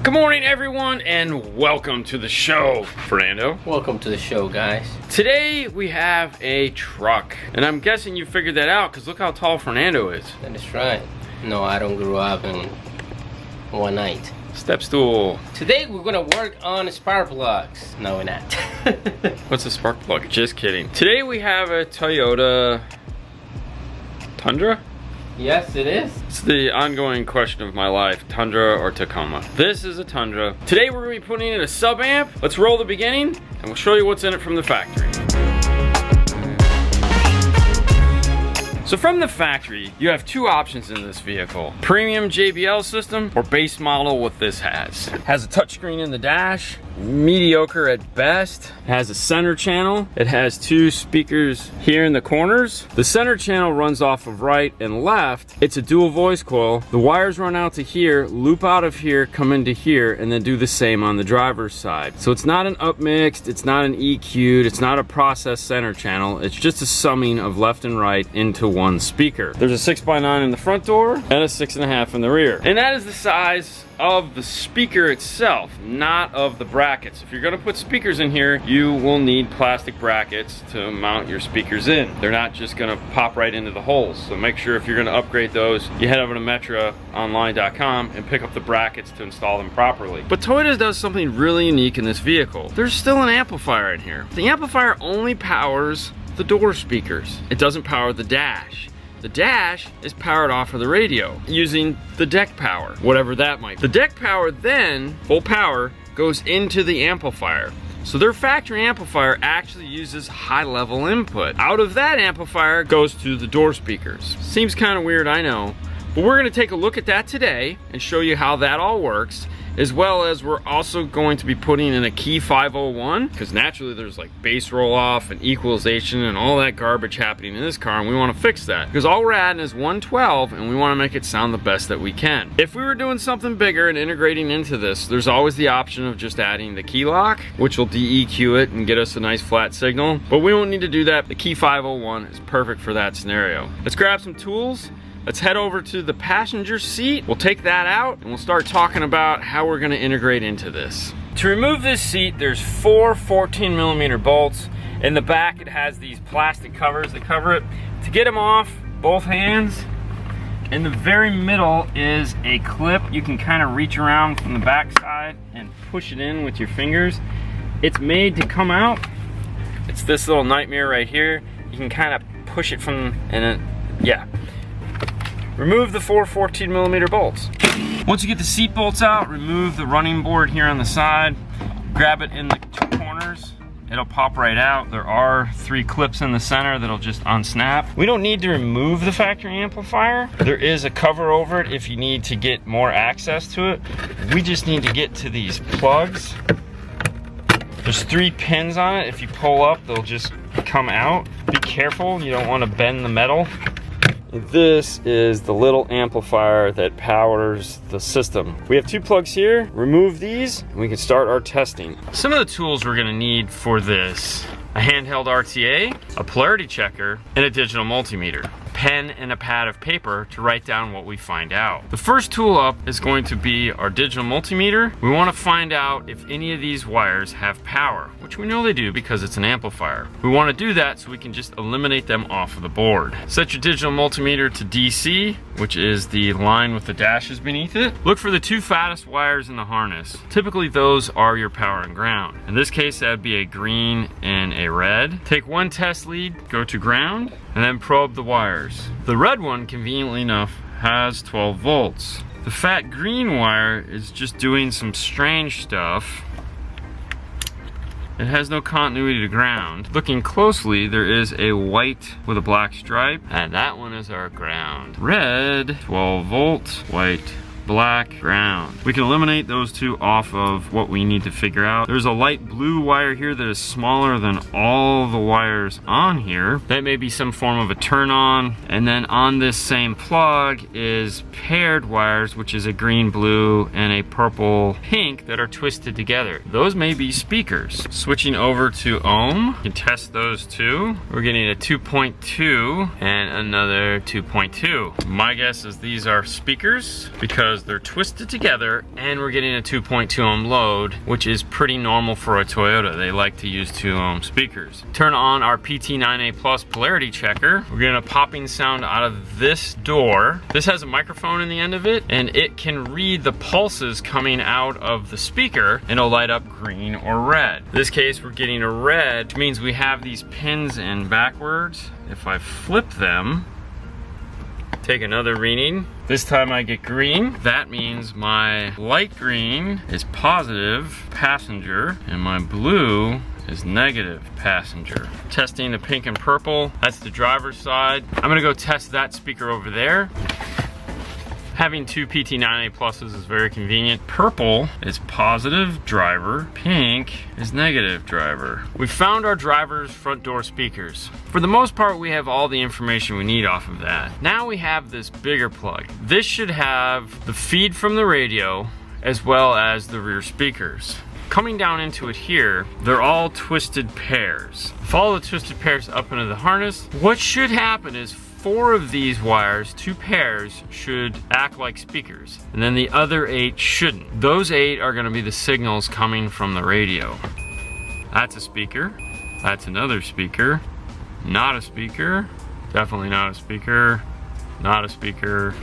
Good morning, everyone, and welcome to the show, Fernando. Welcome to the show, guys. Today we have a truck, and I'm guessing you figured that out because look how tall Fernando is. That is right. No, I don't grow up in one night. Step stool. Today we're gonna work on spark plugs. No, we're not. What's a spark plug? Just kidding. Today we have a Toyota Tundra. Yes, it is. It's the ongoing question of my life, Tundra or Tacoma. This is a Tundra. Today we're gonna be putting in a sub amp. Let's roll the beginning and we'll show you what's in it from the factory. So from the factory, you have two options in this vehicle. Premium JBL system or base model, what this has. Has a touchscreen in the dash, mediocre at best. Has a center channel. It has two speakers here in the corners. The center channel runs off of right and left. It's a dual voice coil. The wires run out to here, loop out of here, come into here, and then do the same on the driver's side. So it's not an upmixed, it's not an EQ'd, it's not a processed center channel. It's just a summing of left and right into one speaker. There's a 6x9 in the front door and a 6.5 in the rear. And that is the size of the speaker itself, not of the brackets. If you're gonna put speakers in here, you will need plastic brackets to mount your speakers in. They're not just gonna pop right into the holes. So make sure if you're gonna upgrade those, you head over to metraonline.com and pick up the brackets to install them properly. But Toyota does something really unique in this vehicle. There's still an amplifier in here. The amplifier only powers the door speakers. It doesn't power the dash. The dash is powered off of the radio using the deck power, whatever that might be. The deck power then, full power, goes into the amplifier. So their factory amplifier actually uses high level input. Out of that amplifier goes to the door speakers. Seems kind of weird, I know, but we're gonna take a look at that today and show you how that all works, as well as we're also going to be putting in a key 501, because naturally there's like bass roll off and equalization and all that garbage happening in this car, and we want to fix that because all we're adding is 112 and we want to make it sound the best that we can. If we were doing something bigger and integrating into this, there's always the option of just adding the key lock, which will de-EQ it and get us a nice flat signal, but we won't need to do that. The key 501 is perfect for that scenario. Let's grab some tools. Let's head over to the passenger seat. We'll take that out and we'll start talking about how we're gonna integrate into this. To remove this seat, there's four 14mm bolts. In the back, it has these plastic covers that cover it. To get them off, both hands, in the very middle is a clip. You can kind of reach around from the back side and push it in with your fingers. It's made to come out. It's this little nightmare right here. You can kind of push it from, and then, yeah. Remove the four 14mm bolts. Once you get the seat bolts out, remove the running board here on the side. Grab it in the two corners. It'll pop right out. There are 3 clips in the center that'll just unsnap. We don't need to remove the factory amplifier. There is a cover over it if you need to get more access to it. We just need to get to these plugs. There's 3 pins on it. If you pull up, they'll just come out. Be careful, you don't want to bend the metal. This is the little amplifier that powers the system. We have 2 plugs here. Remove these and we can start our testing. Some of the tools we're gonna need for this: a handheld RTA, a polarity checker, and a digital multimeter. Pen and a pad of paper to write down what we find out. The first tool up is going to be our digital multimeter. We want to find out if any of these wires have power, which we know they do because it's an amplifier. We want to do that so we can just eliminate them off of the board. Set your digital multimeter to DC, which is the line with the dashes beneath it. Look for the 2 fattest wires in the harness. Typically those are your power and ground. In this case, that'd be a green and a red. Take 1 test lead, go to ground, and then probe the wires. The red one, conveniently enough, has 12 volts. The fat green wire is just doing some strange stuff. It has no continuity to ground. Looking closely, there is a white with a black stripe, and that one is our ground. Red, 12 volts, white, black, ground. We can eliminate those 2 off of what we need to figure out. There's a light blue wire here that is smaller than all the wires on here. That may be some form of a turn on. And then on this same plug is paired wires, which is a green, blue, and a purple, pink that are twisted together. Those may be speakers. Switching over to ohm, you can test those 2. We're getting a 2.2 and another 2.2. My guess is these are speakers because because they're twisted together and we're getting a 2.2 ohm load, which is pretty normal for a Toyota. They like to use 2 ohm speakers. Turn on our PT9A Plus polarity checker. We're getting a popping sound out of this door. This has a microphone in the end of it, and it can read the pulses coming out of the speaker, and it'll light up green or red. In this case, we're getting a red, which means we have these pins in backwards. If I flip them, take another reading. This time I get green. That means my light green is positive passenger and my blue is negative passenger. Testing the pink and purple. That's the driver's side. I'm gonna go test that speaker over there. Having 2 PT9A Pluses is very convenient. Purple is positive driver, pink is negative driver. We found our driver's front door speakers. For the most part, we have all the information we need off of that. Now we have this bigger plug. This should have the feed from the radio as well as the rear speakers. Coming down into it here, they're all twisted pairs. Follow the twisted pairs up into the harness. What should happen is 4 of these wires, 2 pairs, should act like speakers, and then the other 8 shouldn't. Those 8 are gonna be the signals coming from the radio. That's a speaker, that's another speaker, not a speaker, definitely not a speaker, not a speaker.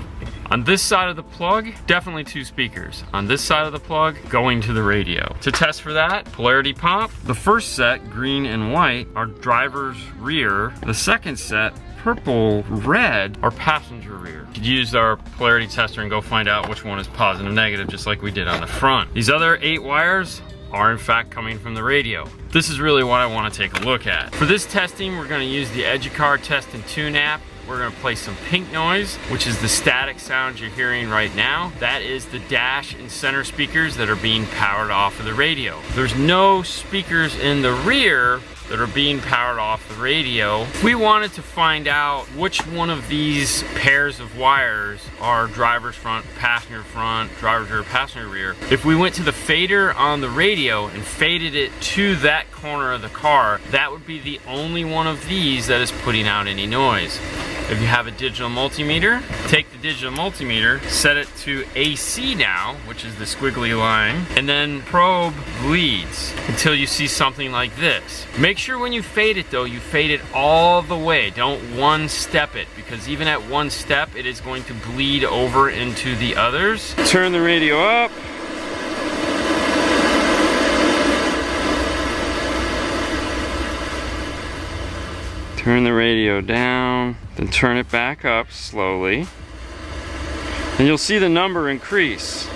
On this side of the plug, definitely 2 speakers. On this side of the plug, going to the radio. To test for that, polarity pop. The first set, green and white, are driver's rear. The second set, purple, red, are passenger rear. You could use our polarity tester and go find out which one is positive, negative, just like we did on the front. These other 8 wires are in fact coming from the radio. This is really what I want to take a look at. For this testing, we're going to use the Educar Test and Tune app. We're gonna play some pink noise, which is the static sound you're hearing right now. That is the dash and center speakers that are being powered off of the radio. There's no speakers in the rear that are being powered off the radio. If we wanted to find out which one of these pairs of wires are driver's front, driver's rear, passenger rear, if we went to the fader on the radio and faded it to that corner of the car, that would be the only one of these that is putting out any noise. If you have a digital multimeter, take the digital multimeter, set it to AC now, which is the squiggly line, and then probe leads until you see something like this. Make sure when you fade it though, you fade it all the way. Don't one step it, because even at one step, it is going to bleed over into the others. Turn the radio up. Turn the radio down, then turn it back up slowly, and you'll see the number increase.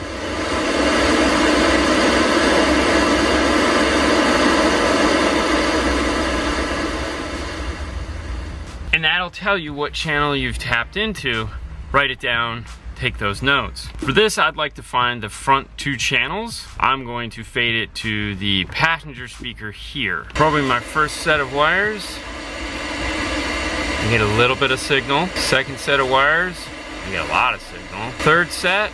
And that'll tell you what channel you've tapped into. Write it down, take those notes. For this, I'd like to find the front 2 channels. I'm going to fade it to the passenger speaker here. Probing my first set of wires. You get a little bit of signal. Second set of wires, you get a lot of signal. Third set,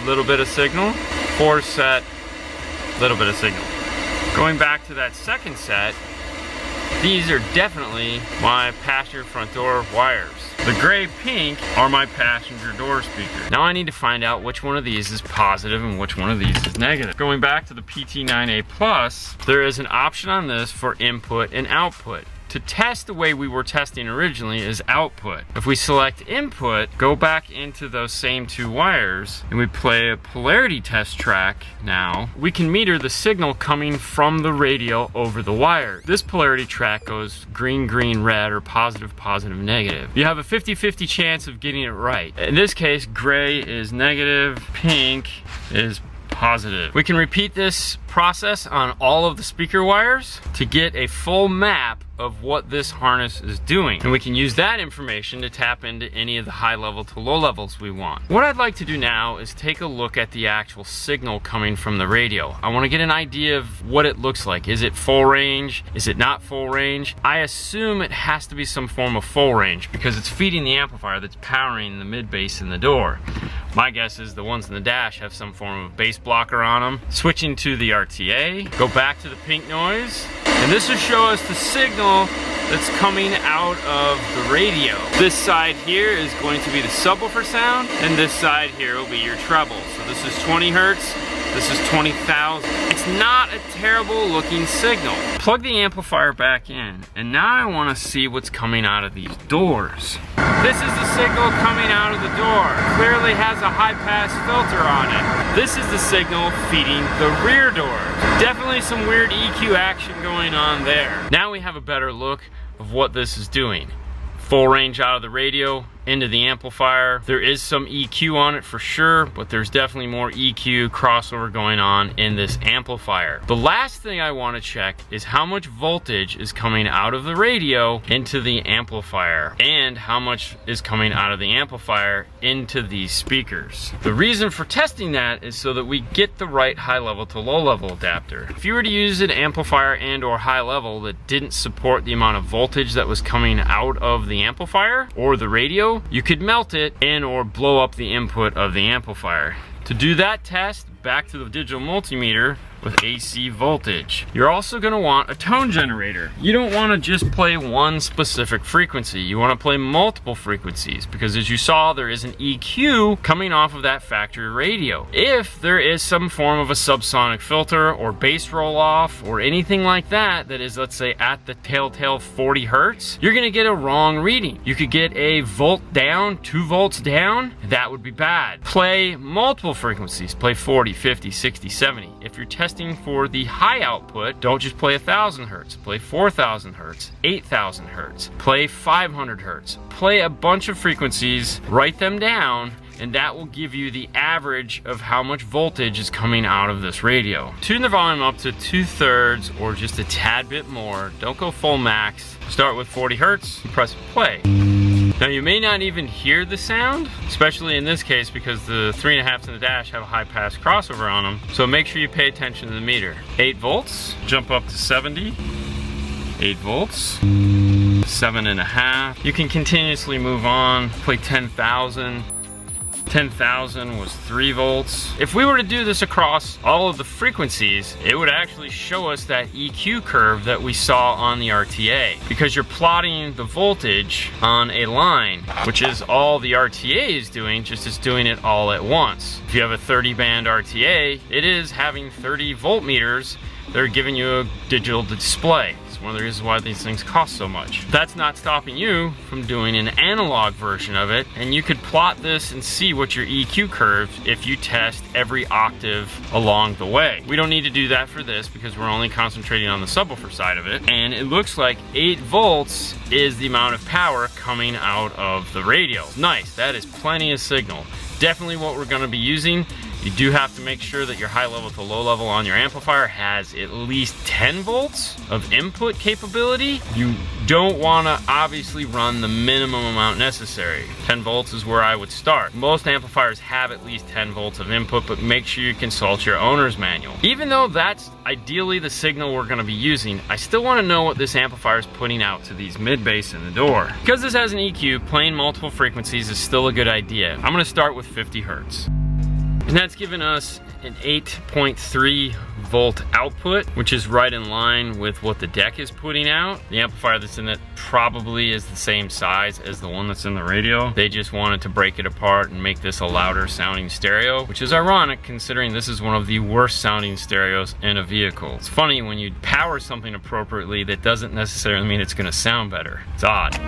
a little bit of signal. Fourth set, a little bit of signal. Going back to that second set, these are definitely my passenger front door wires. The gray pink are my passenger door speakers. Now I need to find out which one of these is positive and which one of these is negative. Going back to the PT9A Plus, there is an option on this for input and output. To test the way we were testing originally is output. If we select input, go back into those same 2 wires, and we play a polarity test track now, we can meter the signal coming from the radio over the wire. This polarity track goes green, green, red, or positive, positive, negative. You have a 50-50 chance of getting it right. In this case, gray is negative, pink is positive. We can repeat this process on all of the speaker wires to get a full map of what this harness is doing. And we can use that information to tap into any of the high level to low levels we want. What I'd like to do now is take a look at the actual signal coming from the radio. I want to get an idea of what it looks like. Is it full range? Is it not full range? I assume it has to be some form of full range because it's feeding the amplifier that's powering the mid bass in the door. My guess is the ones in the dash have some form of bass blocker on them. Switching to the RTA, go back to the pink noise, and this will show us the signal that's coming out of the radio. This side here is going to be the subwoofer sound, and this side here will be your treble. So this is 20 hertz, this is 20,000. It's not a terrible looking signal. Plug the amplifier back in, and now I want to see what's coming out of these doors. This is the signal coming out of the door. Clearly has a high pass filter on it. This is the signal feeding the rear door. Definitely some weird EQ action going on there. Now we have a better look of what this is doing. Full range out of the radio into the amplifier. There is some EQ on it for sure, but there's definitely more EQ crossover going on in this amplifier. The last thing I want to check is how much voltage is coming out of the radio into the amplifier, and how much is coming out of the amplifier into these speakers. The reason for testing that is so that we get the right high level to low level adapter. If you were to use an amplifier and or high level that didn't support the amount of voltage that was coming out of the amplifier or the radio, you could melt it and or blow up the input of the amplifier. To do that test, back to the digital multimeter with AC voltage. You're also going to want a tone generator. You don't want to just play one specific frequency. You want to play multiple frequencies, because as you saw, there is an EQ coming off of that factory radio. If there is some form of a subsonic filter or bass roll off or anything like that that is, let's say, at the telltale 40 hertz, you're going to get a wrong reading. You could get a volt down, 2 volts down. That would be bad. Play multiple frequencies. Play 40, 50, 60, 70. If you're testing for the high output, don't just play 1,000 hertz. Play 4,000 hertz, 8,000 hertz. Play 500 hertz. Play a bunch of frequencies, write them down, and that will give you the average of how much voltage is coming out of this radio. Tune the volume up to 2/3 or just a tad bit more. Don't go full max. Start with 40 hertz and press play. Now you may not even hear the sound, especially in this case because the 3.5s in the dash have a high pass crossover on them. So make sure you pay attention to the meter. 8 volts, jump up to 70. 8 volts, 7.5. You can continuously move on, play 10,000. 10,000 was 3 volts. If we were to do this across all of the frequencies, it would actually show us that EQ curve that we saw on the RTA, because you're plotting the voltage on a line, which is all the RTA is doing, just is doing it all at once. If you have a 30 band RTA, it is having 30 voltmeters that are giving you a digital display. It's one of the reasons why these things cost so much. That's not stopping you from doing an analog version of it, and you could plot this and see what your EQ curve if you test every octave along the way. We don't need to do that for this because we're only concentrating on the subwoofer side of it, and it looks like 8 volts is the amount of power coming out of the radio. Nice, that is plenty of signal. Definitely what we're going to be using. You do have to make sure that your high level to low level on your amplifier has at least 10 volts of input capability. You don't want to obviously run the minimum amount necessary. 10 volts is where I would start. Most amplifiers have at least 10 volts of input, but make sure you consult your owner's manual. Even though that's ideally the signal we're going to be using, I still want to know what this amplifier is putting out to these mid bass in the door. Because this has an EQ, playing multiple frequencies is still a good idea. I'm going to start with 50 hertz. And that's given us an 8.3 volt output, which is right in line with what the deck is putting out. The amplifier that's in it probably is the same size as the one that's in the radio. They just wanted to break it apart and make this a louder sounding stereo, which is ironic considering this is one of the worst sounding stereos in a vehicle. It's funny when you power something appropriately, that doesn't necessarily mean it's gonna sound better. It's odd.